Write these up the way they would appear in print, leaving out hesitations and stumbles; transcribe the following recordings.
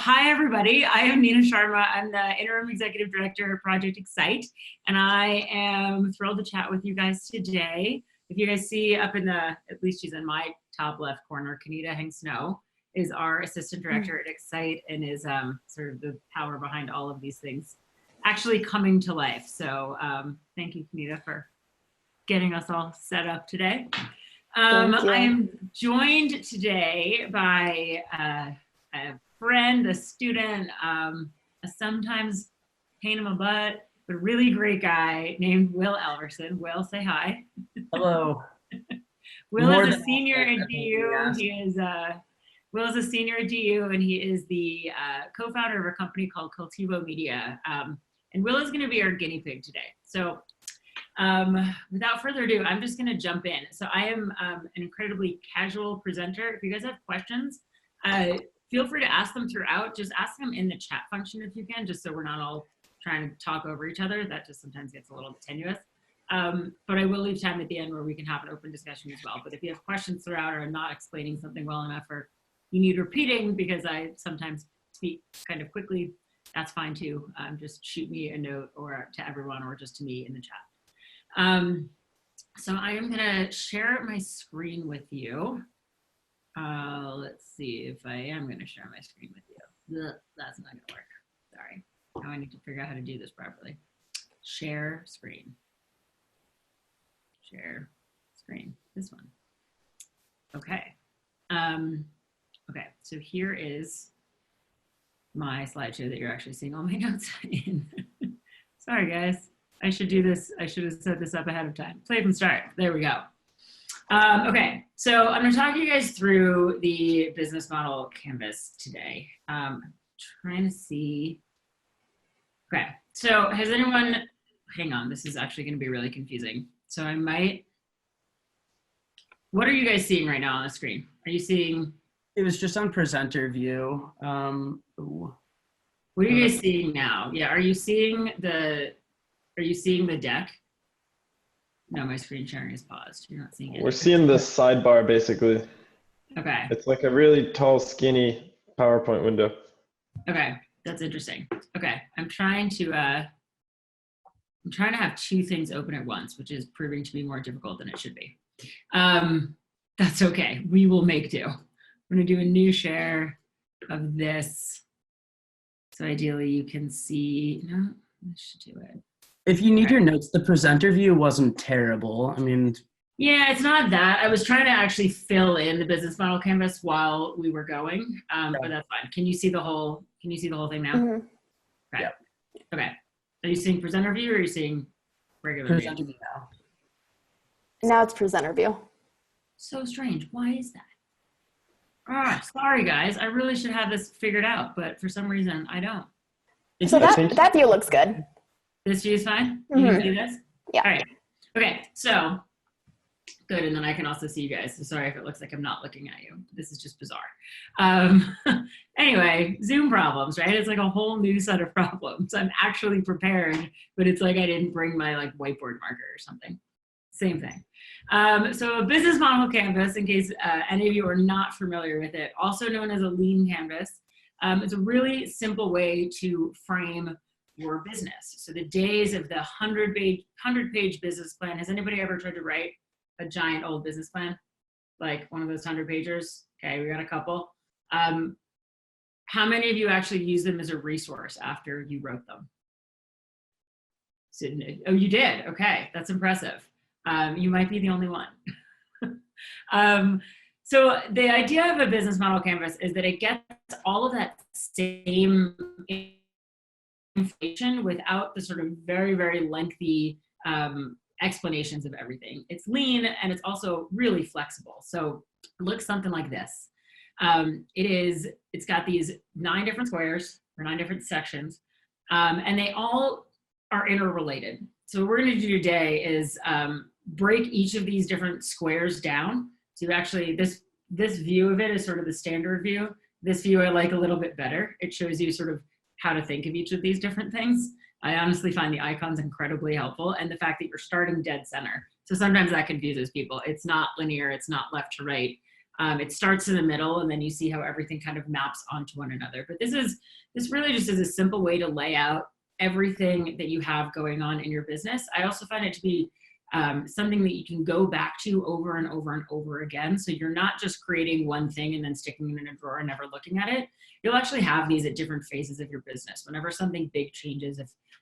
hi everybody. I am Nina Sharma. I'm the Interim Executive Director of Project X-ITE, and I am thrilled to chat with you guys today. If you guys see up in the, at least she's in my top left corner, Kanita Heng Snow is our Assistant Director at X-ITE and is sort of the power behind all of these things actually coming to life. So thank you, Kanita, for getting us all set up today. I am joined today by a friend, a student, a sometimes pain in my butt, but really great guy named Will Elverson. Will, say hi. Hello. Will is a senior at DU. Will is a senior at DU, and he is the co-founder of a company called Cultivo Media. And Will is going to be our guinea pig today. So without further ado, I'm just going to jump in. So I am an incredibly casual presenter. If you guys have questions, feel free to ask them throughout. Just ask them in the chat function if you can, just so we're not all trying to talk over each other. That just sometimes gets a little tenuous. But I will leave time at the end where we can have an open discussion as well. But if you have questions throughout or I'm not explaining something well enough or you need repeating because I sometimes speak kind of quickly, that's fine too. Just shoot me a note or to everyone or just to me in the chat. So I am gonna share my screen with you. Let's see if I am gonna share my screen with you. Ugh, that's not gonna work, sorry. Now I need to figure out how to do this properly. Share screen. Share screen, this one. Okay, okay, so here is my slideshow that you're actually seeing all my notes in. Sorry guys, I should do this, I should have set this up ahead of time. Play from start, there we go. Okay, so I'm gonna talk you guys through the business model canvas today. Trying to see, okay, so has anyone, hang on, this is actually gonna be really confusing. So I might, what are you guys seeing right now on the screen? Are you seeing? It was just on presenter view. What are you guys seeing now? Yeah, are you seeing the deck? No, my screen sharing is paused. You're not seeing it. We're seeing the sidebar basically. Okay. It's like a really tall, skinny PowerPoint window. Okay, that's interesting. Okay, I'm trying to have two things open at once, which is proving to be more difficult than it should be. That's okay. We will make do. I'm going to do a new share of this. So ideally you can see, no, I should do it. If you need your notes, the presenter view wasn't terrible. I mean, yeah, it's not that. I was trying to actually fill in the business model canvas while we were going, but that's fine. Can you see the whole thing now? Mm-hmm. Okay. Yeah. Okay. Are you seeing presenter view or are you seeing regular presenter view now? Now it's presenter view. So strange. Why is that? Ah, sorry guys. I really should have this figured out, but for some reason I don't. So that view looks good. This view is fine? Mm-hmm. You can see this? Yeah. All right. Okay, so good, and then I can also see you guys. So sorry if it looks like I'm not looking at you. This is just bizarre. Anyway, Zoom problems, right? It's like a whole new set of problems. I'm actually prepared, but it's like I didn't bring my like whiteboard marker or something. Same thing. So a business model canvas, in case any of you are not familiar with it, also known as a lean canvas. It's a really simple way to frame your business. So the days of the 100-page business plan. Has anybody ever tried to write a giant old business plan? Like one of those 100-pagers? Okay, we got a couple. How many of you actually use them as a resource after you wrote them? So, oh, you did? Okay, that's impressive. You might be the only one. So the idea of a business model canvas is that it gets all of that same information without the sort of very, very lengthy explanations of everything. It's lean and it's also really flexible. So it looks something like this. It's got these 9 different squares or 9 different sections, and they all are interrelated. So what we're going to do today is break each of these different squares down. So actually this view of it is sort of the standard view. This view I like a little bit better. It shows you sort of how to think of each of these different things. I honestly find the icons incredibly helpful, and the fact that you're starting dead center. So sometimes that confuses people. It's not linear, it's not left to right. It starts in the middle, and then you see how everything kind of maps onto one another. But this really just is a simple way to lay out everything that you have going on in your business. I also find it to be something that you can go back to over and over and over again. So you're not just creating one thing and then sticking it in a drawer and never looking at it. You'll actually have these at different phases of your business. Whenever something big changes,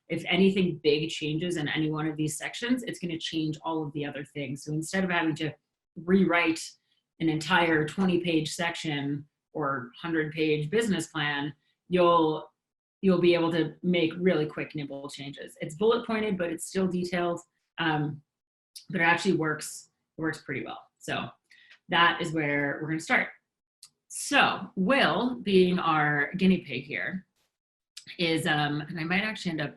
if anything big changes in any one of these sections, it's going to change all of the other things. So instead of having to rewrite an entire 20-page section or 100-page business plan, you'll be able to make really quick, nimble changes. It's bullet pointed, but it's still detailed. But it actually works pretty well. So that is where we're going to start. So Will, being our guinea pig here, is, and I might actually end up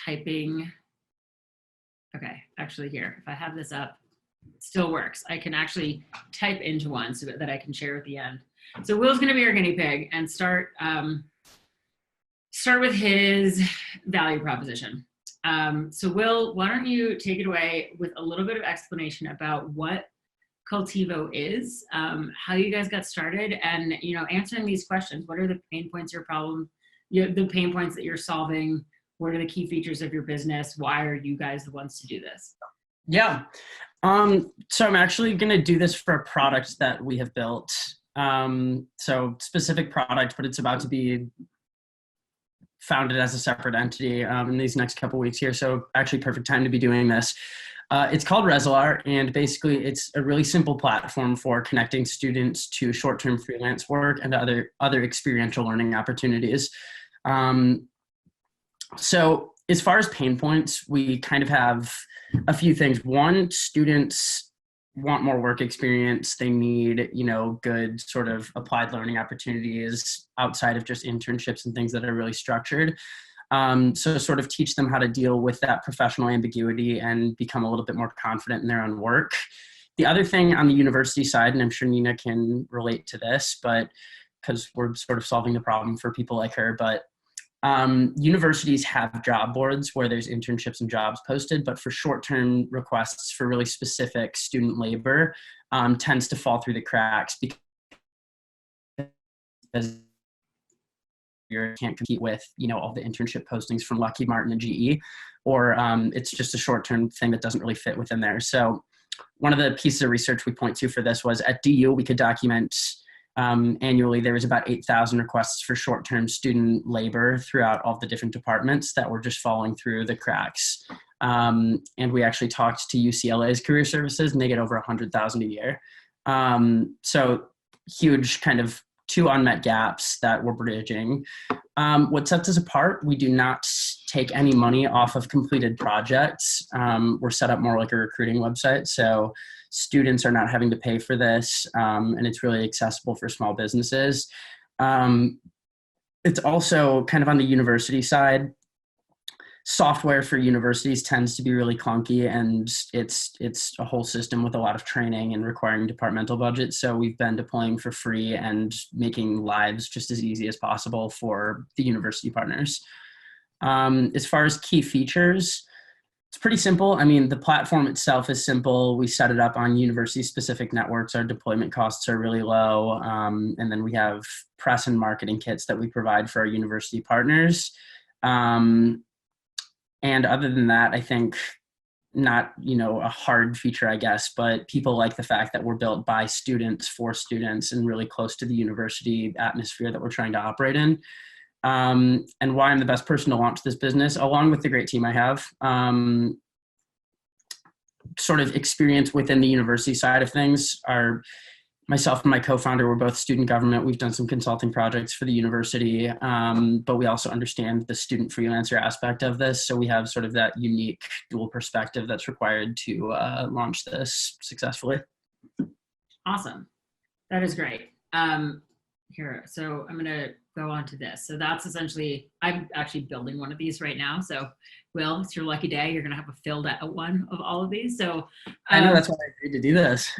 typing, okay, actually here, if I have this up, it still works. I can actually type into one so that I can share at the end. So Will's going to be our guinea pig and start with his value proposition. So Will, why don't you take it away with a little bit of explanation about what Cultivo is, how you guys got started, and answering these questions. What are the pain points, the pain points that you're solving? What are the key features of your business? Why are you guys the ones to do this? Yeah. So I'm actually going to do this for a product that we have built. So specific product, but it's about to be founded as a separate entity in these next couple weeks here. So actually perfect time to be doing this. It's called Resolar, and basically it's a really simple platform for connecting students to short-term freelance work and other experiential learning opportunities. So as far as pain points, we kind of have a few things. One, students want more work experience. They need, good sort of applied learning opportunities outside of just internships and things that are really structured. So sort of teach them how to deal with that professional ambiguity and become a little bit more confident in their own work. The other thing on the university side, and I'm sure Nina can relate to this, but because we're sort of solving the problem for people like her, but universities have job boards where there's internships and jobs posted, but for short-term requests for really specific student labor tends to fall through the cracks because you can't compete with, all the internship postings from Lockheed Martin and GE, or it's just a short-term thing that doesn't really fit within there. So one of the pieces of research we point to for this was at DU, we could document annually, there was about 8,000 requests for short-term student labor throughout all the different departments that were just falling through the cracks. And we actually talked to UCLA's career services, and they get over 100,000 a year. So huge kind of two unmet gaps that we're bridging. What sets us apart, we do not take any money off of completed projects. We're set up more like a recruiting website. So students are not having to pay for this, and it's really accessible for small businesses. It's also kind of on the university side. Software for universities tends to be really clunky, and it's a whole system with a lot of training and requiring departmental budgets. So we've been deploying for free and making lives just as easy as possible for the university partners. As far as key features, it's pretty simple. I mean, the platform itself is simple. We set it up on university-specific networks. Our deployment costs are really low. And then we have press and marketing kits that we provide for our university partners. And other than that, I think not, a hard feature, I guess, but people like the fact that we're built by students for students and really close to the university atmosphere that we're trying to operate in. And why I'm the best person to launch this business, along with the great team I have, sort of experience within the university side of things. Myself and my co-founder were both student government. We've done some consulting projects for the university, but we also understand the student freelancer aspect of this. So we have sort of that unique dual perspective that's required to launch this successfully. Awesome. That is great. Here, so I'm going to go on to this. So that's essentially, I'm actually building one of these right now. So Will, it's your lucky day. You're going to have a filled out one of all of these. So I know, that's why I agreed to do this.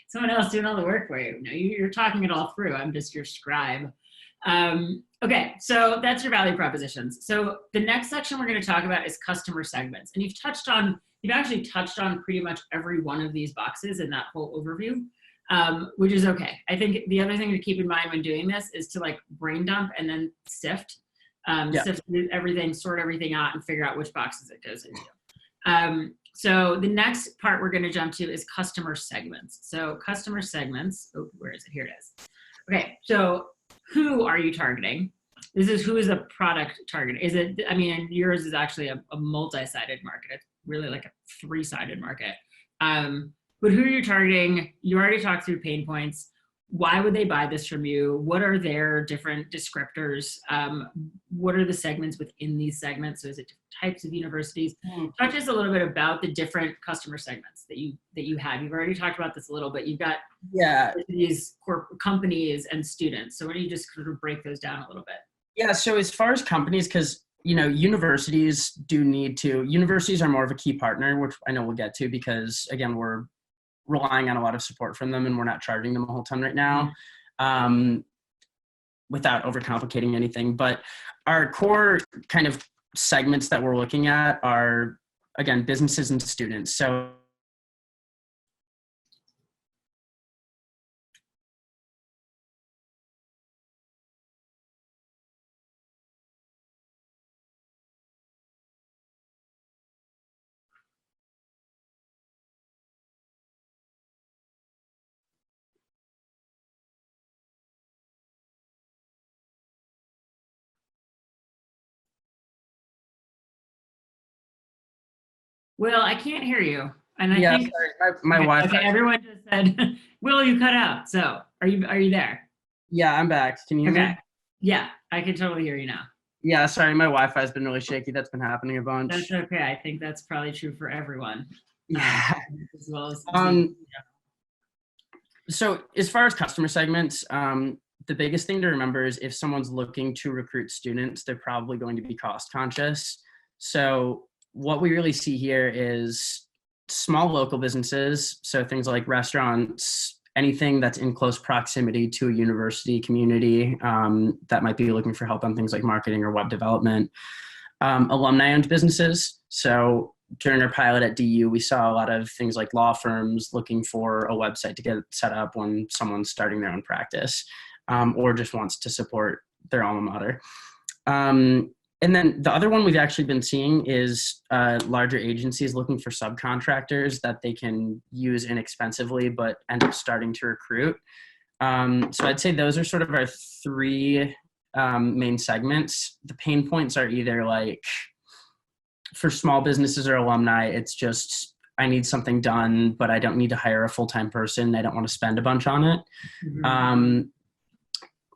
Someone else doing all the work for you. No, you're talking it all through. I'm just your scribe. Okay, so that's your value propositions. So the next section we're going to talk about is customer segments. And you've actually touched on pretty much every one of these boxes in that whole overview. which is okay. I think the other thing to keep in mind when doing this is to like brain dump and then sift. Sift everything, sort everything out, and figure out which boxes it goes into. So the next part we're going to jump to is customer segments. So customer segments, oh, where is it? Here it is. Okay, so who are you targeting? This is who is a product target. Is it, I mean, and yours is actually a multi-sided market. It's really like a three-sided market. But who are you targeting? You already talked through pain points. Why would they buy this from you? What are their different descriptors? What are the segments within these segments? So is it different types of universities? Talk to us a little bit about the different customer segments that you have. You've already talked about this a little bit. You've got these companies and students. So why don't you just sort of break those down a little bit? Yeah, so as far as companies, because universities are more of a key partner, which I know we'll get to because again, we're relying on a lot of support from them and we're not charging them a whole ton right now, without overcomplicating anything. But our core kind of segments that we're looking at are, again, businesses and students. So Will, I can't hear you. And I think my Wi-Fi. Okay, everyone just said, Will, you cut out. So are you there? Yeah, I'm back. Can you hear me? Yeah, I can totally hear you now. Yeah, sorry, my Wi-Fi has been really shaky. That's been happening a bunch. That's okay. I think that's probably true for everyone. Yeah. As well as so as far as customer segments, the biggest thing to remember is if someone's looking to recruit students, they're probably going to be cost conscious. So what we really see here is small local businesses. So things like restaurants, anything that's in close proximity to a university community that might be looking for help on things like marketing or web development. Alumni-owned businesses. So during our pilot at DU, we saw a lot of things like law firms looking for a website to get set up when someone's starting their own practice or just wants to support their alma mater. And then the other one we've actually been seeing is larger agencies looking for subcontractors that they can use inexpensively, but end up starting to recruit. So I'd say those are sort of our three main segments. The pain points are either like for small businesses or alumni, it's just, I need something done, but I don't need to hire a full-time person. I don't want to spend a bunch on it. Mm-hmm.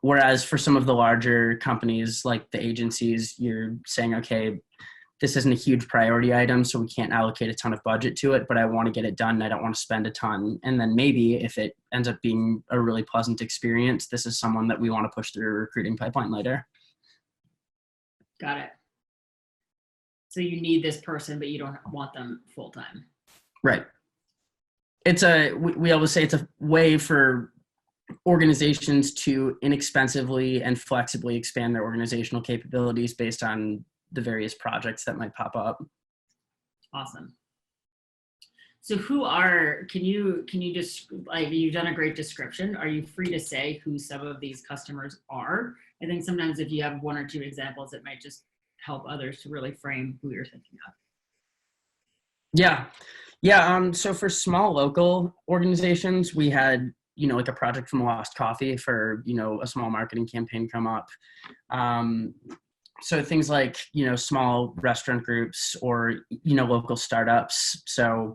Whereas for some of the larger companies, like the agencies, you're saying, okay, this isn't a huge priority item, so we can't allocate a ton of budget to it, but I want to get it done and I don't want to spend a ton. And then maybe if it ends up being a really pleasant experience, this is someone that we want to push through a recruiting pipeline later. Got it. So you need this person, but you don't want them full-time. Right. We always say it's a way for organizations to inexpensively and flexibly expand their organizational capabilities based on the various projects that might pop up. Awesome. So can you just, like, you've done a great description. Are you free to say who some of these customers are? I think sometimes if you have one or two examples, it might just help others to really frame who you're thinking of. Yeah. So for small local organizations, we had, like a project from Lost Coffee for, a small marketing campaign come up. So things like, small restaurant groups or, local startups. So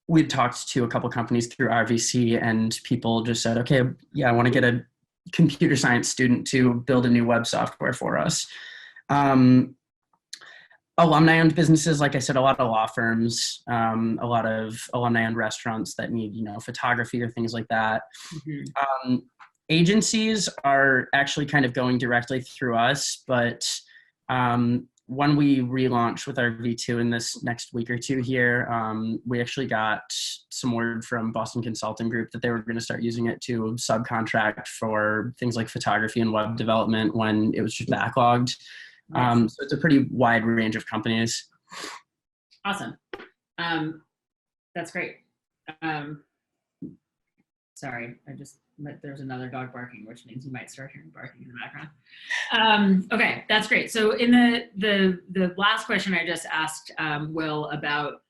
we'd talked to a couple companies through RVC and people just said, okay, yeah, I want to get a computer science student to build a new web software for us. Alumni-owned businesses, like I said, a lot of law firms, a lot of alumni-owned restaurants that need, photography or things like that. Mm-hmm. Agencies are actually kind of going directly through us, but when we relaunch with our V2 in this next week or two here, we actually got some word from Boston Consulting Group that they were going to start using it to subcontract for things like photography and web development when it was just backlogged. So it's a pretty wide range of companies. Awesome. That's great. Sorry, there's another dog barking, which means you might start hearing barking in the background. Okay, that's great. So in the last question I just asked Will about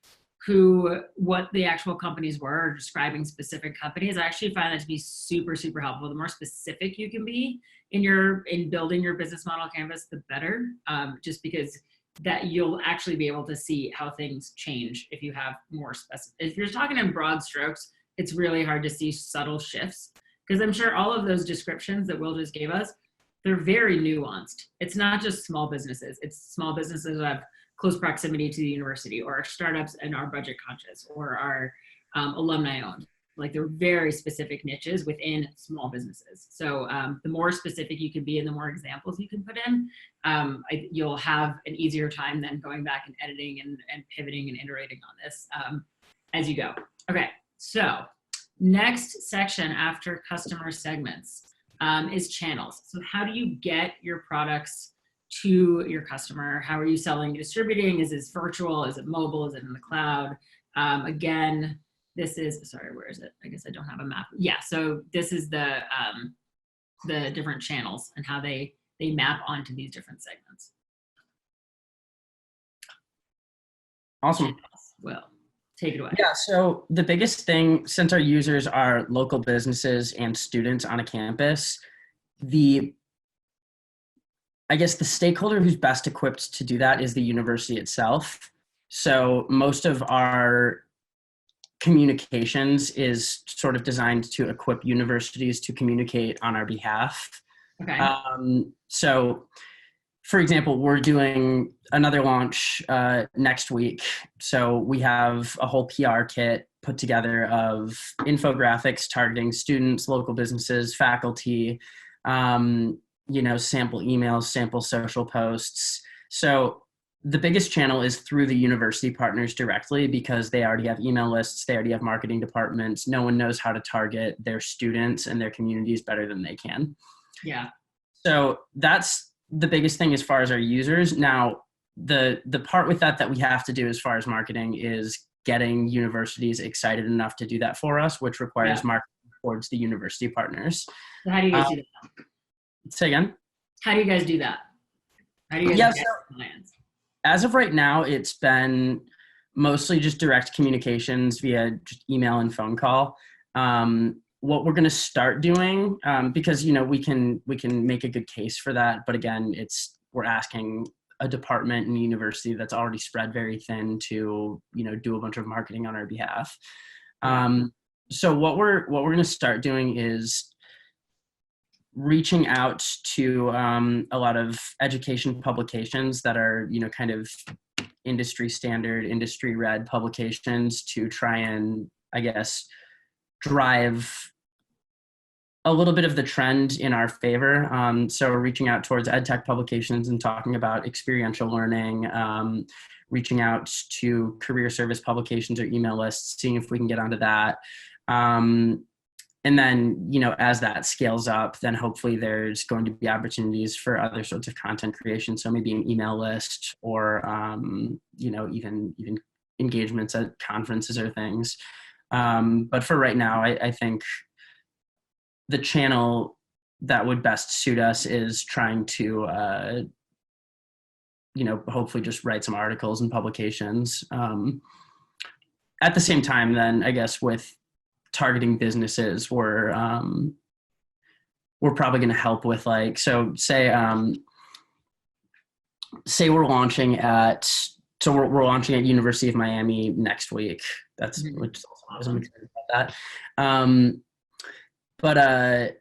what the actual companies were, or describing specific companies, I actually find that to be super, super helpful. The more specific you can be in building your business model canvas, the better, just because that you'll actually be able to see how things change if you have more specific. If you're talking in broad strokes, it's really hard to see subtle shifts, because I'm sure all of those descriptions that Will just gave us, they're very nuanced. It's not just small businesses. It's small businesses that have close proximity to the university, or our startups and are budget conscious, or are alumni owned. Like, they're very specific niches within small businesses. So the more specific you can be and the more examples you can put in, you'll have an easier time than going back and editing and pivoting and iterating on this as you go. Okay, so next section after customer segments is channels. So how do you get your products to your customer? How are you selling, distributing? Is this virtual? Is it mobile? Is it in the cloud? Again, this is, sorry, where is it? I guess I don't have a map. Yeah, so this is the different channels and how they map onto these different segments. Awesome. Well, take it away. Yeah, so the biggest thing, since our users are local businesses and students on a campus, I guess the stakeholder who's best equipped to do that is the university itself. So most of our communications is sort of designed to equip universities to communicate on our behalf. Okay. So, for example, we're doing another launch next week. So we have a whole PR kit put together of infographics targeting students, local businesses, faculty, sample emails, sample social posts. So the biggest channel is through the university partners directly, because they already have email lists, they already have marketing departments. No one knows how to target their students and their communities better than they can. Yeah. So that's the biggest thing as far as our users. Now, the part with that we have to do as far as marketing is getting universities excited enough to do that for us, which requires marketing towards the university partners. So how do you guys do that? Say again? How do you guys do that? How do you guys get plans? As of right now, it's been mostly just direct communications via just email and phone call. What we're going to start doing, because we can make a good case for that, but again, we're asking a department in the university that's already spread very thin to do a bunch of marketing on our behalf. So what we're going to start doing is reaching out to a lot of education publications that are, kind of industry standard, industry read publications to try and, I guess, drive a little bit of the trend in our favor. So reaching out towards EdTech publications and talking about experiential learning, reaching out to career service publications or email lists, seeing if we can get onto that. And then, as that scales up, then hopefully there's going to be opportunities for other sorts of content creation. So maybe an email list or, even engagements at conferences or things. But for right now, I think the channel that would best suit us is trying to, hopefully just write some articles and publications. At the same time, then, I guess with targeting businesses, we're probably going to help with say we're launching at University of Miami next week. That's which I'm excited about that. But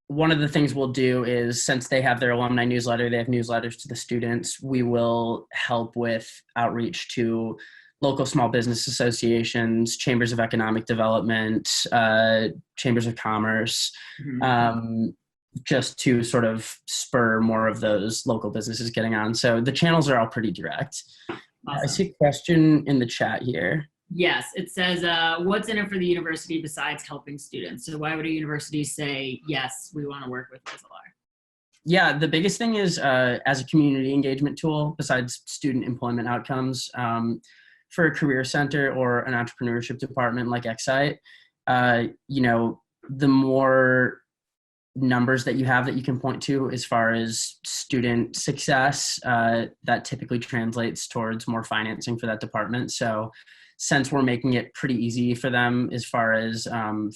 one of the things we'll do is, since they have their alumni newsletter, they have newsletters to the students, we will help with outreach to local small business associations, chambers of economic development, chambers of commerce, just to sort of spur more of those local businesses getting on. So the channels are all pretty direct. Awesome. I see a question in the chat here. Yes, it says, what's in it for the university besides helping students? So why would a university say, yes, we want to work with Mozilla? Yeah, the biggest thing is as a community engagement tool, besides student employment outcomes, for a career center or an entrepreneurship department like X-ITE, you know, the more numbers that you have that you can point to as far as student success, that typically translates towards more financing for that department. So since we're making it pretty easy for them as far as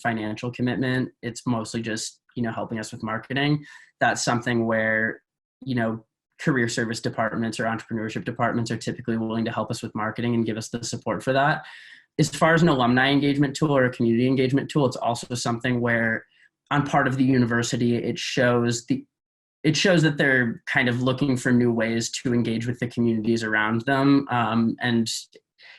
financial commitment, it's mostly just, you know, helping us with marketing. That's something where, you know, career service departments or entrepreneurship departments are typically willing to help us with marketing and give us the support for that. As far as an alumni engagement tool or a community engagement tool, it's also something where on part of the university, it shows that they're kind of looking for new ways to engage with the communities around them. And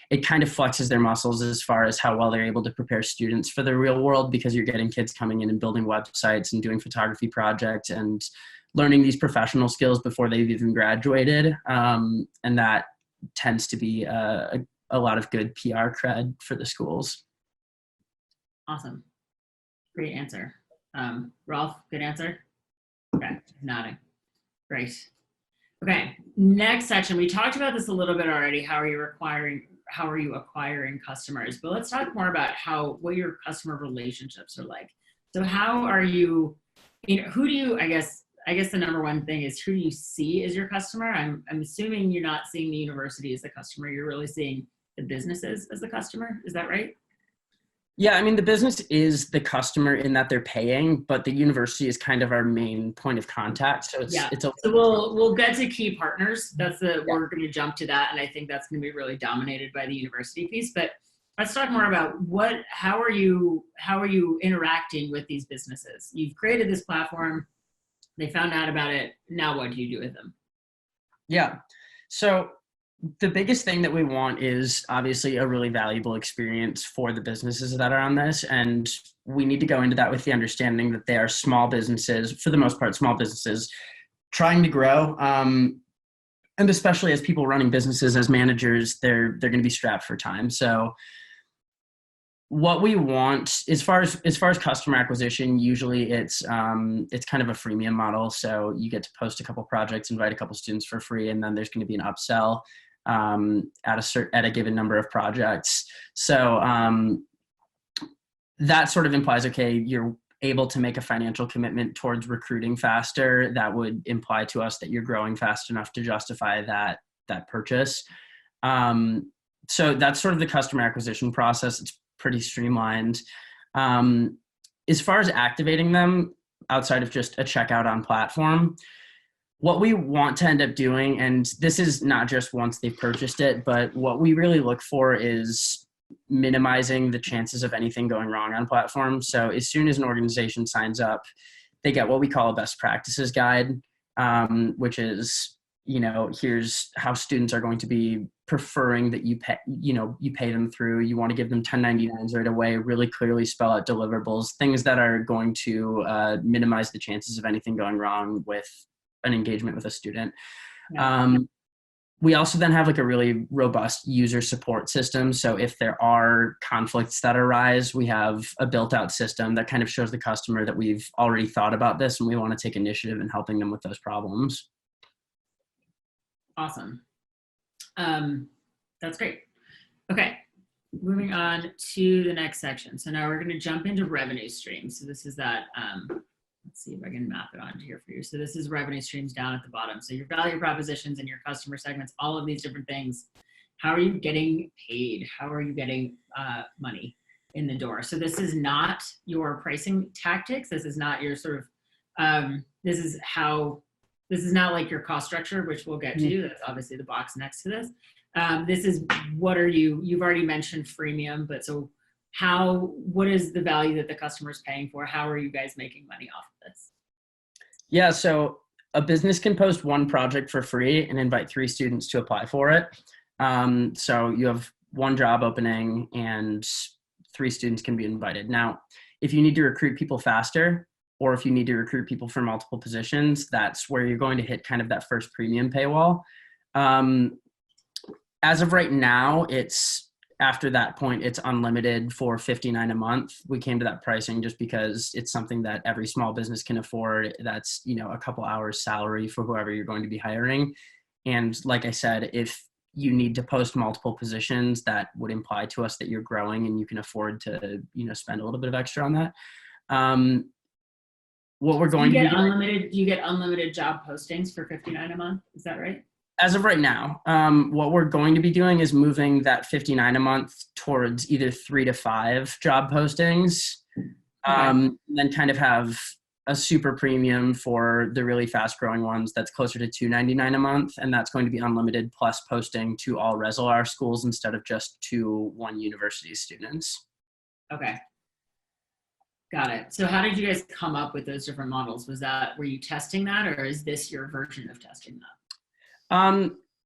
it kind of flexes their muscles as far as how well they're able to prepare students for the real world, because you're getting kids coming in and building websites and doing photography projects and learning these professional skills before they've even graduated. And that tends to be a lot of good PR cred for the schools. Awesome. Great answer. Rolf, good answer? Okay, nodding. Great. Okay, next section. We talked about this a little bit already. How are you acquiring customers? But let's talk more about what your customer relationships are like. So how are you, who do you, I guess the number one thing is, who do you see as your customer? I'm assuming you're not seeing the university as the customer. You're really seeing the businesses as the customer. Is that right? Yeah, I mean, the business is the customer in that they're paying, but the university is kind of our main point of contact. So so we'll get to key partners. We're going to jump to that, and I think that's going to be really dominated by the university piece. But let's talk more about how are you interacting with these businesses? You've created this platform. They found out about it. Now what do you do with them? Yeah. So the biggest thing that we want is obviously a really valuable experience for the businesses that are on this. And we need to go into that with the understanding that they are small businesses, for the most part, small businesses trying to grow. And especially as people running businesses as managers, they're going to be strapped for time. So what we want as far as customer acquisition, usually it's kind of a freemium model. So you get to post a couple projects, invite a couple students for free, and then there's going to be an upsell at a given number of projects. So that sort of implies, okay, you're able to make a financial commitment towards recruiting faster. That would imply to us that you're growing fast enough to justify that purchase. So that's sort of the customer acquisition process. It's pretty streamlined. As far as activating them outside of just a checkout on platform, what we want to end up doing, and this is not just once they've purchased it, but what we really look for is minimizing the chances of anything going wrong on platform. So as soon as an organization signs up, they get what we call a best practices guide, which is, here's how students are going to be preferring that you pay them through. You want to give them 1099s right away, really clearly spell out deliverables, things that are going to minimize the chances of anything going wrong with an engagement with a student. Yeah. We also then have like a really robust user support system. So if there are conflicts that arise, we have a built out system that kind of shows the customer that we've already thought about this and we want to take initiative in helping them with those problems. Awesome. That's great. Okay, moving on to the next section. So now we're going to jump into revenue streams. So this is that, let's see if I can map it onto here for you. So this is revenue streams down at the bottom. So your value propositions and your customer segments, all of these different things. How are you getting paid? How are you getting money in the door? So this is not your pricing tactics. This is not your sort of, this is not like your cost structure, which we'll get to. That's obviously the box next to this. This is you've already mentioned freemium, but so what is the value that the customer is paying for? How are you guys making money off of this? Yeah, so a business can post one project for free and invite 3 students to apply for it. So you have one job opening and 3 students can be invited. Now, if you need to recruit people faster, or if you need to recruit people for multiple positions, that's where you're going to hit kind of that first premium paywall. As of right now, after that point, it's unlimited for $59 a month. We came to that pricing just because it's something that every small business can afford. That's, a couple hours salary for whoever you're going to be hiring. And like I said, if you need to post multiple positions, that would imply to us that you're growing and you can afford to, spend a little bit of extra on that. What we're going to be doing, you get unlimited job postings for $59 a month. Is that right? As of right now, what we're going to be doing is moving that $59 a month towards either 3 to 5 job postings, and then kind of have a super premium for the really fast growing ones that's closer to $299 a month. And that's going to be unlimited plus posting to all Reservoir schools instead of just to one university students. Okay. Got it. So how did you guys come up with those different models? Were you testing that, or is this your version of testing that?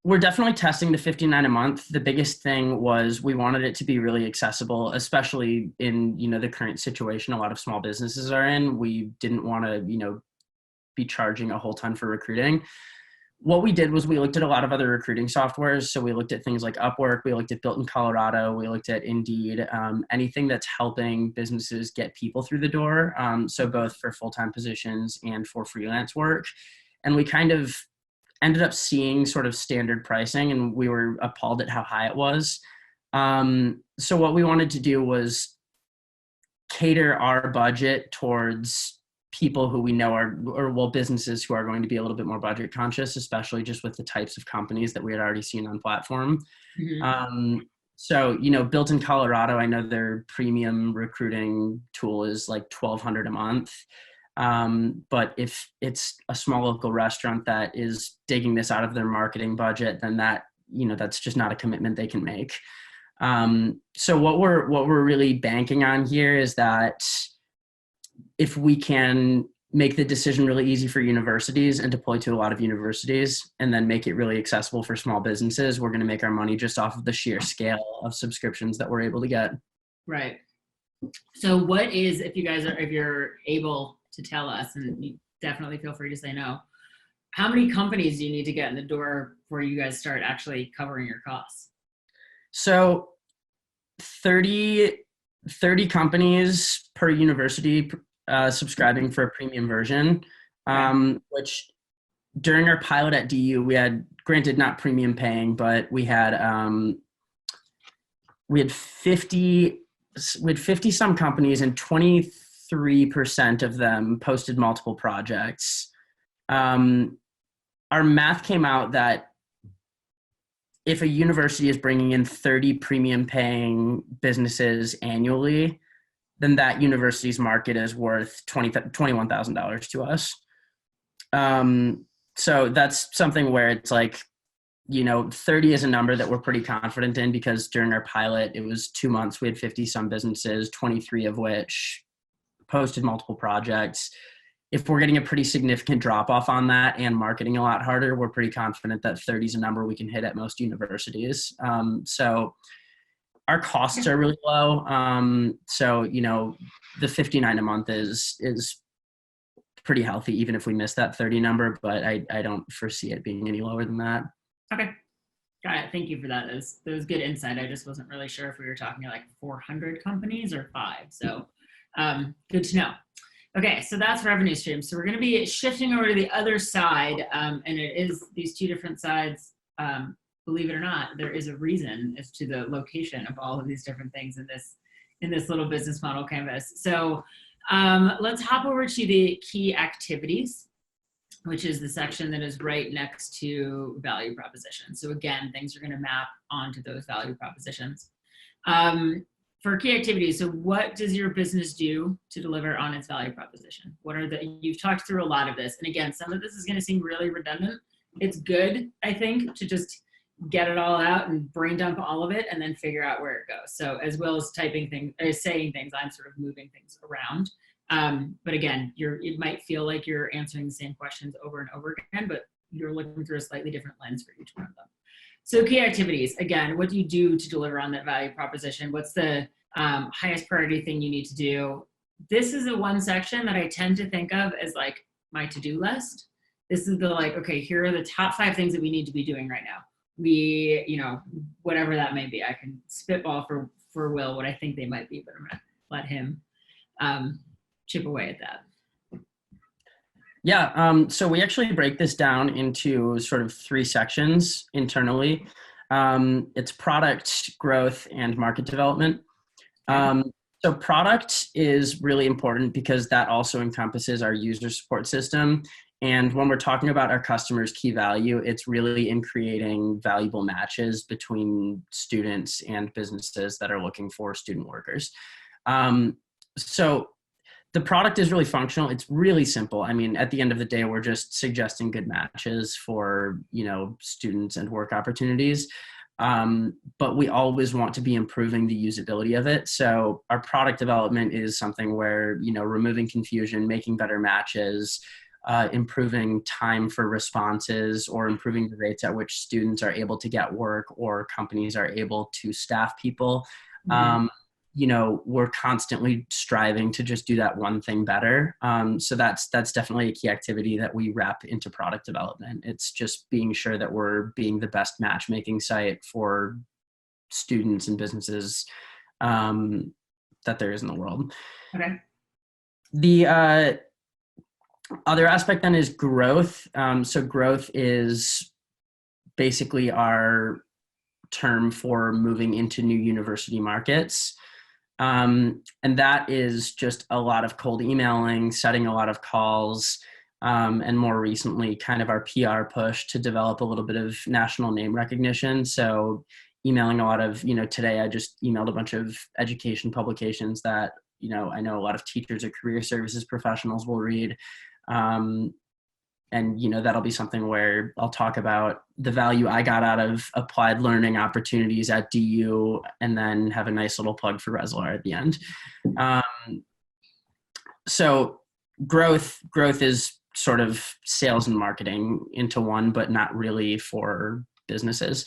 We're definitely testing the $59 a month. The biggest thing was we wanted it to be really accessible, especially in, the current situation a lot of small businesses are in. We didn't want to, be charging a whole ton for recruiting. What we did was we looked at a lot of other recruiting softwares. So we looked at things like Upwork, we looked at Built in Colorado, we looked at Indeed, anything that's helping businesses get people through the door. So both for full-time positions and for freelance work. And we kind of ended up seeing sort of standard pricing, and we were appalled at how high it was. So what we wanted to do was cater our budget towards people who we know businesses who are going to be a little bit more budget conscious, especially just with the types of companies that we had already seen on platform. Mm-hmm. So, Built in Colorado, I know their premium recruiting tool is like $1,200 a month. But if it's a small local restaurant that is digging this out of their marketing budget, then that's just not a commitment they can make. So what we're really banking on here is that if we can make the decision really easy for universities and deploy to a lot of universities and then make it really accessible for small businesses, we're going to make our money just off of the sheer scale of subscriptions that we're able to get. Right. So if you're able to tell us, and you definitely feel free to say no, how many companies do you need to get in the door before you guys start actually covering your costs? So 30 companies per university subscribing for a premium version, which during our pilot at DU, we had, granted not premium paying, but we had 50 some companies, and 23% of them posted multiple projects. Our math came out that if a university is bringing in 30 premium paying businesses annually, then that university's market is worth $21,000 to us. So that's something where it's like, 30 is a number that we're pretty confident in, because during our pilot, it was 2 months, we had 50 some businesses, 23 of which posted multiple projects. If we're getting a pretty significant drop off on that and marketing a lot harder, we're pretty confident that 30 is a number we can hit at most universities. So our costs are really low. So, the $59 a month is pretty healthy, even if we miss that 30 number, but I don't foresee it being any lower than that. Okay. Got it. Thank you for that. That was good insight. I just wasn't really sure if we were talking like 400 companies or 5. So good to know. Okay, so that's revenue streams. So we're going to be shifting over to the other side, and it is these two different sides. Believe it or not, there is a reason as to the location of all of these different things in this little business model canvas. So let's hop over to the key activities, which is the section that is right next to value proposition. So again, things are going to map onto those value propositions. For key activities, so what does your business do to deliver on its value proposition? You've talked through a lot of this. And again, some of this is going to seem really redundant. It's good, I think, to just get it all out and brain dump all of it and then figure out where it goes. So as well as saying things, I'm sort of moving things around. But again, it might feel like you're answering the same questions over and over again, but you're looking through a slightly different lens for each one of them. So key activities, again, what do you do to deliver on that value proposition? What's the highest priority thing you need to do? This is the one section that I tend to think of as like my to-do list. This is the okay, here are the top 5 things that we need to be doing right now. Whatever that may be. I can spitball for Will what I think they might be, but I'm gonna let him chip away at that. Yeah, so we actually break this down into sort of 3 sections internally. It's product growth and market development. So product is really important because that also encompasses our user support system. And when we're talking about our customers' key value, it's really in creating valuable matches between students and businesses that are looking for student workers. So the product is really functional. It's really simple. I mean, at the end of the day, we're just suggesting good matches for, students and work opportunities. But we always want to be improving the usability of it. So our product development is something where, removing confusion, making better matches, improving time for responses, or improving the rates at which students are able to get work or companies are able to staff people. We're constantly striving to just do that one thing better. So that's definitely a key activity that we wrap into product development. It's just being sure that we're being the best matchmaking site for students and businesses that there is in the world. Okay. The other aspect then is growth. So growth is basically our term for moving into new university markets. And that is just a lot of cold emailing, setting a lot of calls, and more recently kind of our PR push to develop a little bit of national name recognition. So emailing a lot of, today I just emailed a bunch of education publications that, I know a lot of teachers or career services professionals will read. And, that'll be something where I'll talk about the value I got out of applied learning opportunities at DU, and then have a nice little plug for Reslar at the end. So growth is sort of sales and marketing into one, but not really for businesses.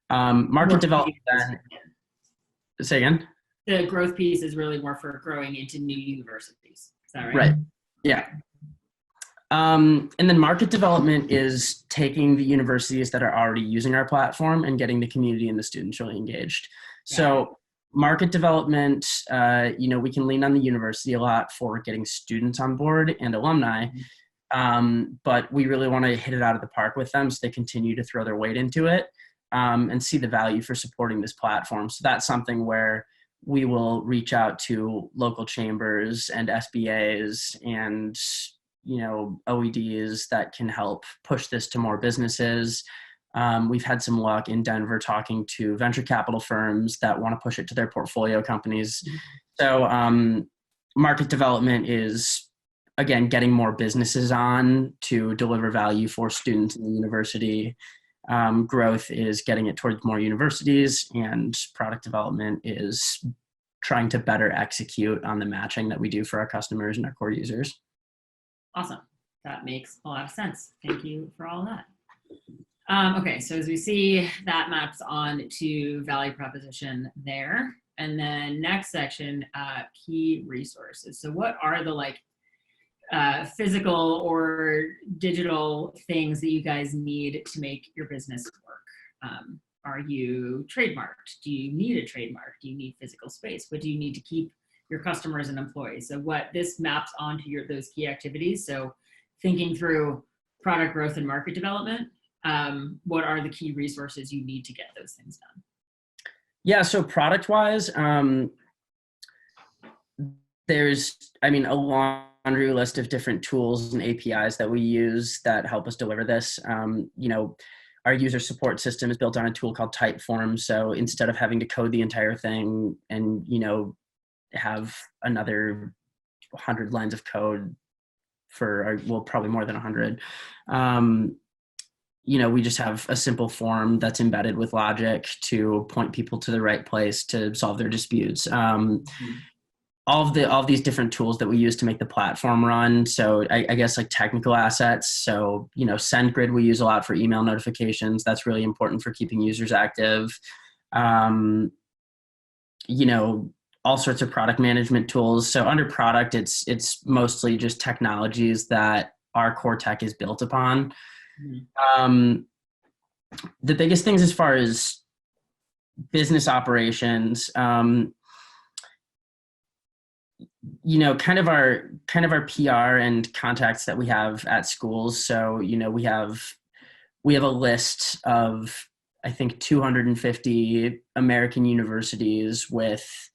Market development then, say again? The growth piece is really more for growing into new universities. Is that right? Right. Yeah. And then market development is taking the universities that are already using our platform and getting the community and the students really engaged. Yeah. So market development, we can lean on the university a lot for getting students on board and alumni, but we really want to hit it out of the park with them so they continue to throw their weight into it, and see the value for supporting this platform. So that's something where we will reach out to local chambers and SBAs and OEDs that can help push this to more businesses. We've had some luck in Denver talking to venture capital firms that want to push it to their portfolio companies. So market development is, again, getting more businesses on to deliver value for students in the university. Growth is getting it towards more universities, and product development is trying to better execute on the matching that we do for our customers and our core users. Awesome. That makes a lot of sense. Thank you for all that. Okay, so as we see, that maps on to value proposition there. And then next section, key resources. So what are the physical or digital things that you guys need to make your business work? Are you trademarked? Do you need a trademark? Do you need physical space? What do you need to keep your customers and employees? So what this maps onto those key activities. So thinking through product growth and market development, what are the key resources you need to get those things done? Yeah, so product wise, there's, a laundry list of different tools and APIs that we use that help us deliver this. Our user support system is built on a tool called Typeform. So instead of having to code the entire thing and, have another 100 lines of code for, probably more than 100. We just have a simple form that's embedded with logic to point people to the right place to solve their disputes. All of these different tools that we use to make the platform run. So I guess technical assets. So, SendGrid we use a lot for email notifications. That's really important for keeping users active. All sorts of product management tools. So under product, it's mostly just technologies that our core tech is built upon. The biggest things as far as business operations, kind of our PR and contacts that we have at schools. So, we have a list of I think 250 American universities with,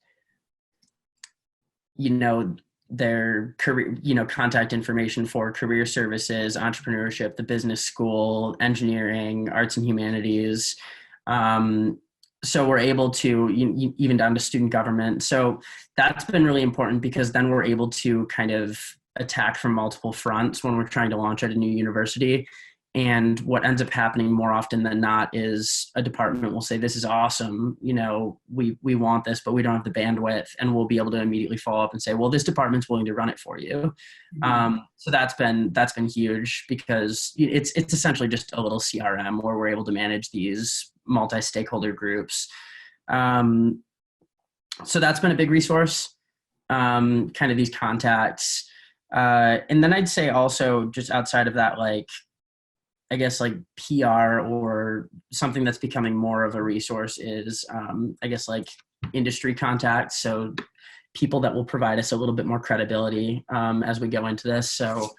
their career, contact information for career services, entrepreneurship, the business school, engineering, arts and humanities. So we're able to, even down to student government. So that's been really important because then we're able to kind of attack from multiple fronts when we're trying to launch at a new university. And what ends up happening more often than not is a department will say, this is awesome. We want this, but we don't have the bandwidth, and we'll be able to immediately follow up and say, well, this department's willing to run it for you. Mm-hmm. So that's been huge because it's essentially just a little CRM where we're able to manage these multi-stakeholder groups. So that's been a big resource, kind of these contacts. And then I'd say also just outside of that, I guess PR or something that's becoming more of a resource is, industry contacts. So people that will provide us a little bit more credibility as we go into this. So,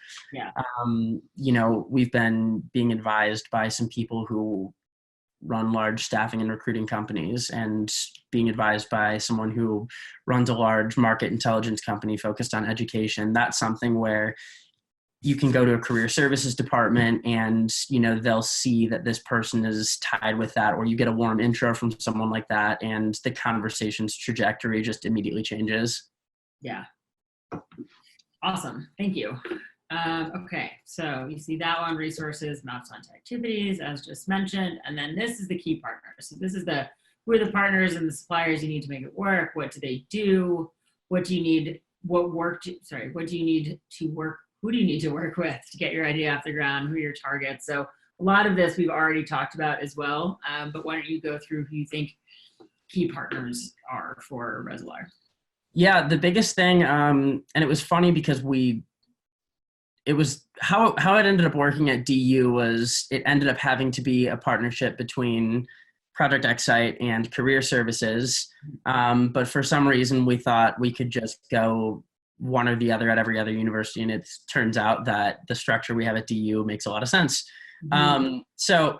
we've been being advised by some people who run large staffing and recruiting companies, and being advised by someone who runs a large market intelligence company focused on education. That's something where you can go to a career services department and, they'll see that this person is tied with that, or you get a warm intro from someone like that, and the conversation's trajectory just immediately changes. Yeah. Awesome. Thank you. Okay. So you see that one, resources, maps onto activities, as just mentioned. And then this is the key partners. So this is who are the partners and the suppliers you need to make it work. What do they do? What do you need? What do you need to work? Who do you need to work with to get your idea off the ground? Who are your targets? So a lot of this we've already talked about as well, but why don't you go through who you think key partners are for Reservoir? Yeah, the biggest thing, and it was funny because it was how it ended up working at DU was it ended up having to be a partnership between Project X-ITE and Career Services. But for some reason we thought we could just go one or the other at every other university. And it turns out that the structure we have at DU makes a lot of sense. Mm-hmm. So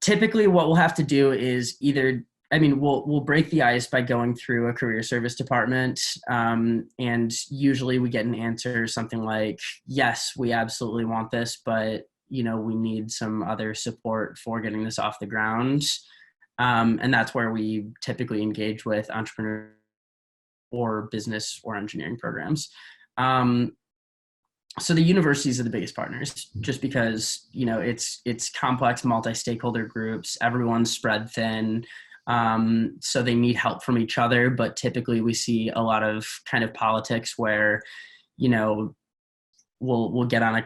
typically what we'll have to do is we'll break the ice by going through a career service department. And usually we get an answer, something like, yes, we absolutely want this, but we need some other support for getting this off the ground. And that's where we typically engage with entrepreneurs or business or engineering programs. So the universities are the biggest partners, just because, it's complex multi-stakeholder groups, everyone's spread thin. So they need help from each other, but typically we see a lot of kind of politics where, we'll get on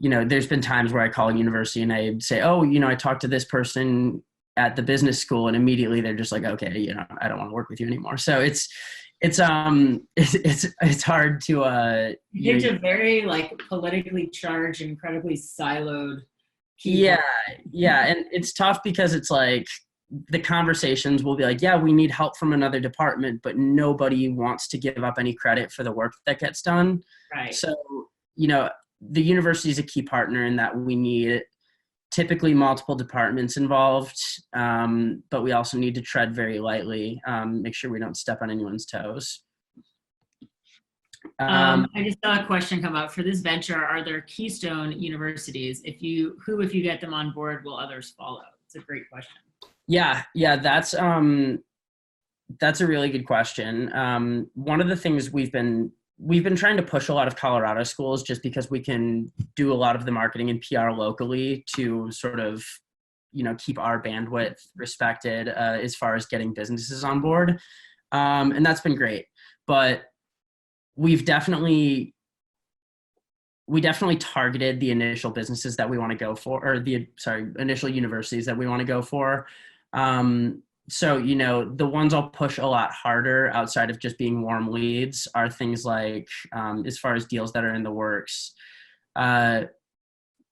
there's been times where I call a university and I say, I talked to this person at the business school, and immediately they're just like, okay, I don't want to work with you anymore. So it's hard to it's a very politically charged, incredibly siloed yeah and it's tough because it's the conversations will be we need help from another department, but nobody wants to give up any credit for the work that gets done. Right. So the university is a key partner in that we need typically multiple departments involved, but we also need to tread very lightly, make sure we don't step on anyone's toes. I just saw a question come up for this venture. Are there keystone universities? If you get them on board, will others follow? It's a great question. Yeah, that's a really good question. One of the things we've been trying to push a lot of Colorado schools, just because we can do a lot of the marketing and PR locally to sort of, keep our bandwidth respected as far as getting businesses on board. And that's been great. But we definitely targeted the initial businesses that we want to go for, or initial universities that we want to go for. So, the ones I'll push a lot harder outside of just being warm leads are things like, as far as deals that are in the works.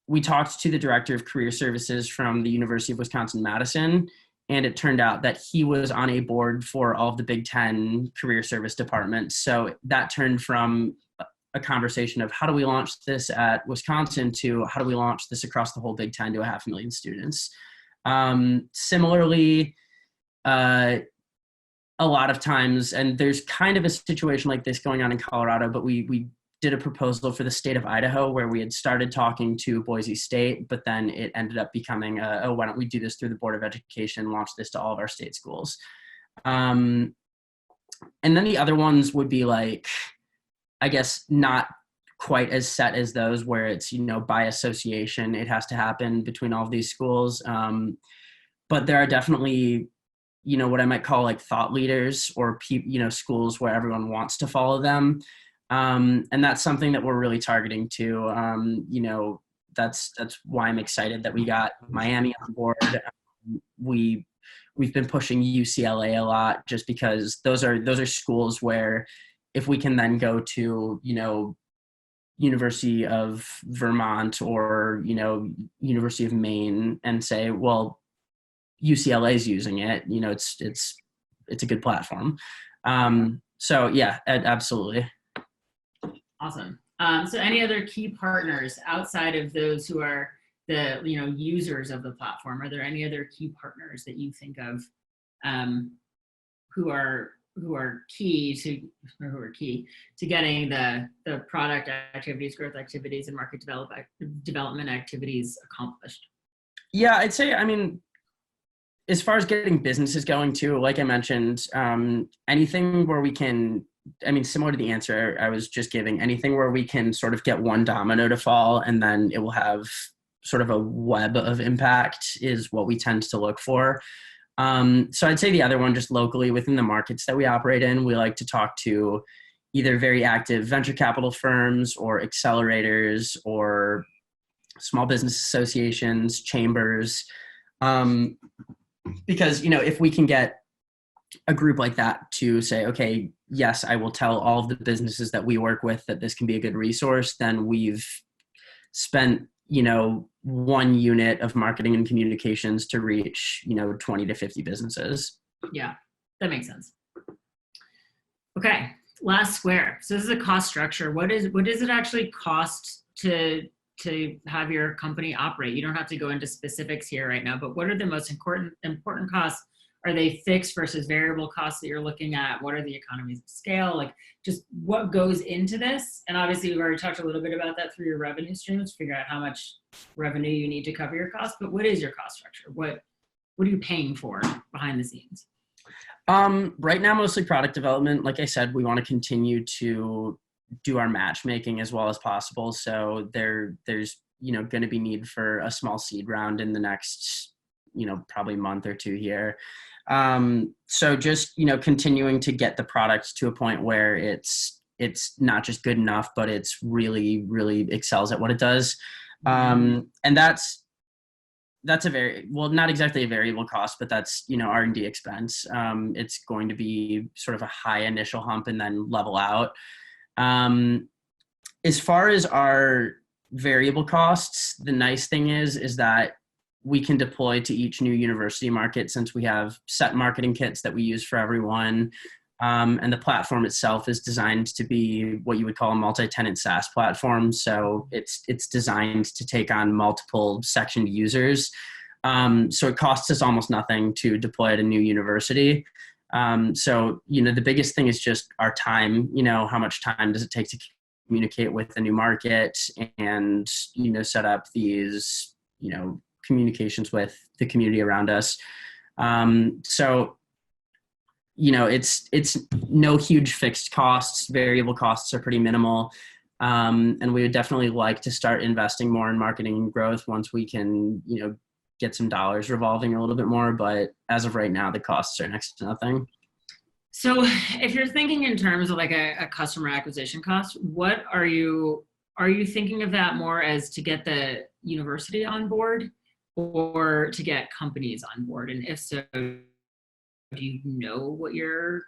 We talked to the director of career services from the University of Wisconsin-Madison, and it turned out that he was on a board for all of the Big Ten career service departments. So that turned from a conversation of how do we launch this at Wisconsin to how do we launch this across the whole Big Ten to 500,000 students. Similarly, a lot of times, and there's kind of a situation like this going on in Colorado, but we did a proposal for the state of Idaho where we had started talking to Boise State, but then it ended up becoming, oh, why don't we do this through the Board of Education, launch this to all of our state schools. And then the other ones would be like, I guess, not quite as set as those where it's, by association, it has to happen between all of these schools. But there are definitely, what I might call like thought leaders or, schools where everyone wants to follow them. And that's something that we're really targeting too. That's why I'm excited that we got Miami on board. We've been pushing UCLA a lot just because those are schools where if we can then go to, University of Vermont or, University of Maine and say, well, UCLA is using it, it's a good platform. So yeah, absolutely. Awesome. So any other key partners outside of those who are the, users of the platform? Are there any other key partners that you think of who are key to getting the product activities, growth activities, and market development activities accomplished? Yeah, I'd say, as far as getting businesses going too, like I mentioned, anything where we can, similar to the answer I was just giving, anything where we can sort of get one domino to fall and then it will have sort of a web of impact is what we tend to look for. So I'd say the other one, just locally within the markets that we operate in, we like to talk to either very active venture capital firms or accelerators or small business associations, chambers, because, if we can get a group like that to say, okay, yes, I will tell all of the businesses that we work with that this can be a good resource, then we've spent, 1 unit of marketing and communications to reach, 20 to 50 businesses. Yeah, that makes sense. Okay, last square. So this is a cost structure. What does it actually cost to have your company operate? You don't have to go into specifics here right now, but what are the most important costs? Are they fixed versus variable costs that you're looking at? What are the economies of scale? Like, just what goes into this? And obviously we've already talked a little bit about that through your revenue streams, figure out how much revenue you need to cover your costs, but what is your cost structure? What are you paying for behind the scenes? Right now, mostly product development. Like I said, we want to continue to do our matchmaking as well as possible. So there's, going to be need for a small seed round in the next, probably month or two here. So just, continuing to get the product to a point where it's not just good enough, but it's really, really excels at what it does. And that's a very, well, not exactly a variable cost, but that's, R&D expense. It's going to be sort of a high initial hump and then level out. As far as our variable costs, the nice thing is that we can deploy to each new university market since we have set marketing kits that we use for everyone. And the platform itself is designed to be what you would call a multi-tenant SaaS platform. So it's designed to take on multiple sectioned users. So it costs us almost nothing to deploy at a new university. So, the biggest thing is just our time, how much time does it take to communicate with a new market and, set up these, communications with the community around us. So, it's no huge fixed costs. Variable costs are pretty minimal. And we would definitely like to start investing more in marketing and growth once we can, get some dollars revolving a little bit more. But as of right now, the costs are next to nothing. So if you're thinking in terms of like a customer acquisition cost, what are you thinking of that more as to get the university on board or to get companies on board? And if so, do you know what your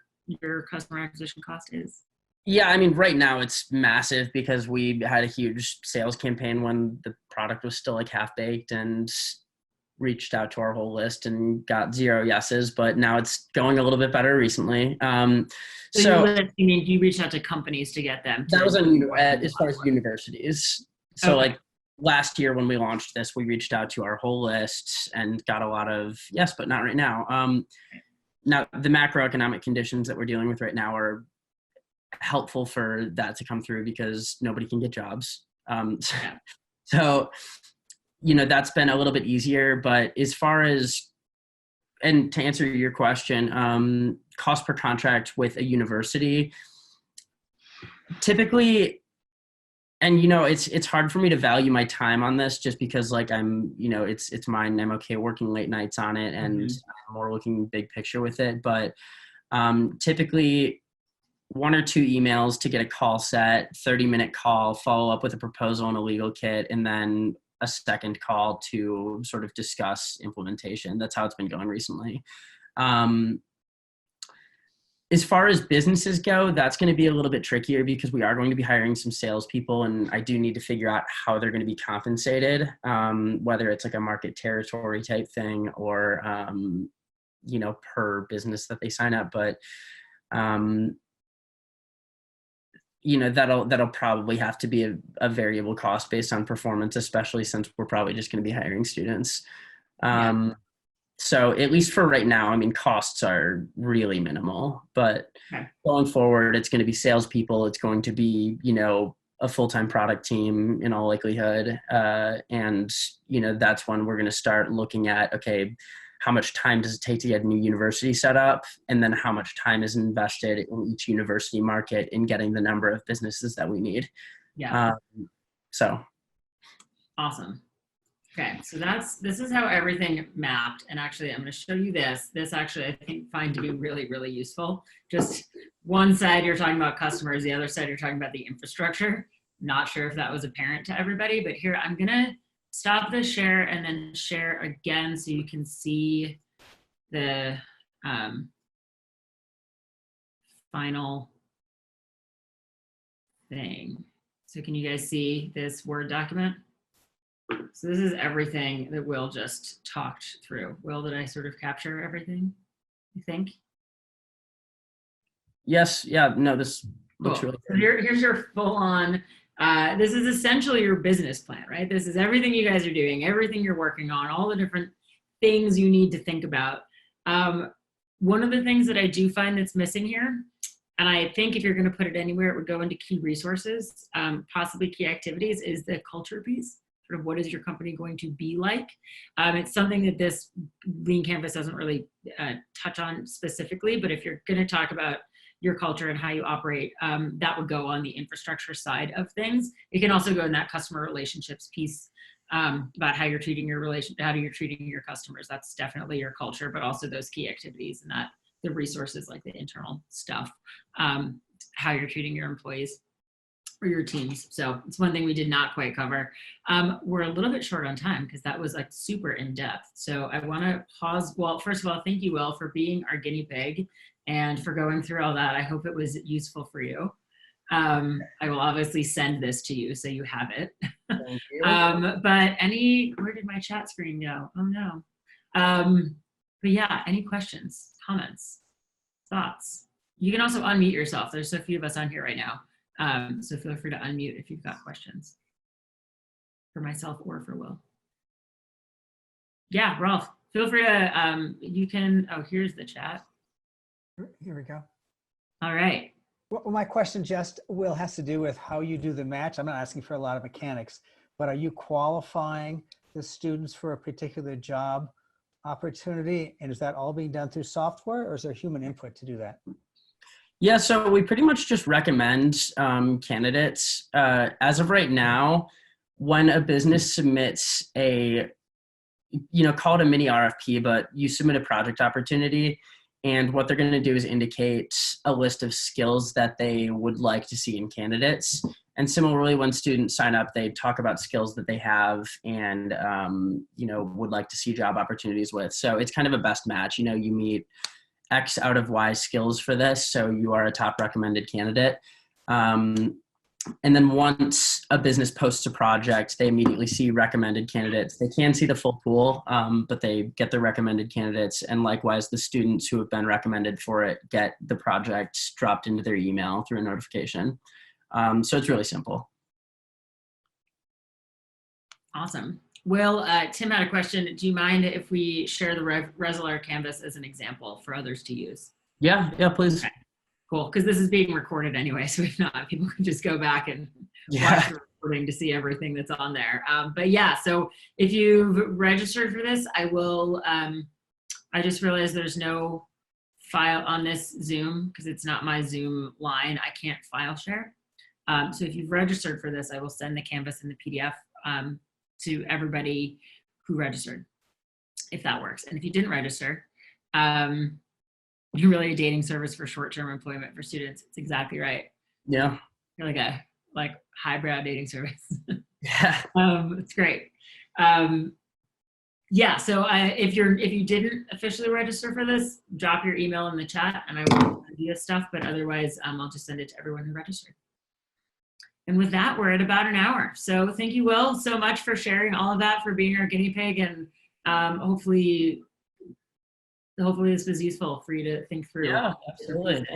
customer acquisition cost is? Yeah, right now it's massive because we had a huge sales campaign when the product was still like half baked and reached out to our whole list and got 0 yeses, but now it's going a little bit better recently. So you reached out to companies to get them? That was as far as universities. So last year when we launched this, we reached out to our whole list and got a lot of yes, but not right now. Now, the macroeconomic conditions that we're dealing with right now are helpful for that to come through because nobody can get jobs. So, that's been a little bit easier. But as far as, and to answer your question, cost per contract with a university, typically, and it's hard for me to value my time on this just because I'm it's mine. I'm okay working late nights on it and I'm more looking big picture with it. But typically 1 or 2 emails to get a call set, 30-minute call, follow up with a proposal and a legal kit, and then a second call to sort of discuss implementation. That's how it's been going recently. As far as businesses go, that's going to be a little bit trickier because we are going to be hiring some salespeople, and I do need to figure out how they're going to be compensated, whether it's like a market territory type thing or, per business that they sign up. But, that'll probably have to be a variable cost based on performance, especially since we're probably just going to be hiring students. So at least for right now, costs are really minimal, but going forward, it's going to be salespeople. It's going to be, a full-time product team in all likelihood. And that's when we're going to start looking at, okay, how much time does it take to get a new university set up? And then how much time is invested in each university market in getting the number of businesses that we need. So. Awesome. Okay, so this is how everything mapped. And actually, I'm going to show you this. This actually, I think, find to be really, really useful. Just one side, you're talking about customers. The other side, you're talking about the infrastructure. Not sure if that was apparent to everybody, but here, I'm going to stop the share and then share again so you can see the final thing. So can you guys see this Word document? So this is everything that Will just talked through. Will, did I sort of capture everything, you think? Yes. Yeah. No, this looks really good. So here's your full on, this is essentially your business plan, right? This is everything you guys are doing, everything you're working on, all the different things you need to think about. One of the things that I do find that's missing here, and I think if you're going to put it anywhere, it would go into key resources, possibly key activities, is the culture piece. Sort of what is your company going to be like? It's something that this Lean Canvas doesn't really touch on specifically, but if you're going to talk about your culture and how you operate, that would go on the infrastructure side of things. It can also go in that customer relationships piece about how you're treating how you're treating your customers. That's definitely your culture, but also those key activities and that the resources like the internal stuff, how you're treating your employees or your teams. So it's one thing we did not quite cover. We're a little bit short on time because that was like super in depth. So I want to pause. Well, first of all, thank you, Will, for being our guinea pig and for going through all that. I hope it was useful for you. I will obviously send this to you so you have it. Thank you. But where did my chat screen go? Oh no. But yeah, any questions, comments, thoughts? You can also unmute yourself. There's so few of us on here right now. So feel free to unmute if you've got questions for myself or for Will. Yeah, Rolf, feel free to, you can, oh, here's the chat. Here we go. All right. Well, my question just, Will, has to do with how you do the match. I'm not asking for a lot of mechanics, but are you qualifying the students for a particular job opportunity? And is that all being done through software, or is there human input to do that? Yeah, so we pretty much just recommend candidates. As of right now, when a business submits a, call it a mini RFP, but you submit a project opportunity, and what they're going to do is indicate a list of skills that they would like to see in candidates. And similarly, when students sign up, they talk about skills that they have and, would like to see job opportunities with. So it's kind of a best match. You meet X out of Y skills for this, so you are a top recommended candidate. And then once a business posts a project, they immediately see recommended candidates. They can see the full pool, but they get the recommended candidates. And likewise, the students who have been recommended for it get the project dropped into their email through a notification. So it's really simple. Awesome. Will, Tim had a question. Do you mind if we share the Resolare canvas as an example for others to use? Yeah, please. Okay. Cool, because this is being recorded anyway, so if not, people can just go back and watch the recording to see everything that's on there. But yeah, so if you've registered for this, I will, I just realized there's no file on this Zoom because it's not my Zoom line. I can't file share. So if you've registered for this, I will send the canvas and the PDF to everybody who registered, if that works. And if you didn't register, you're really a dating service for short-term employment for students. It's exactly right. Yeah. You're like a highbrow dating service. Yeah. It's great. Yeah, so if you didn't officially register for this, drop your email in the chat and I will send you stuff, but otherwise I'll just send it to everyone who registered. And with that, we're at about an hour. So thank you, Will, so much for sharing all of that, for being our guinea pig, and hopefully this was useful for you to think through. Yeah, absolutely.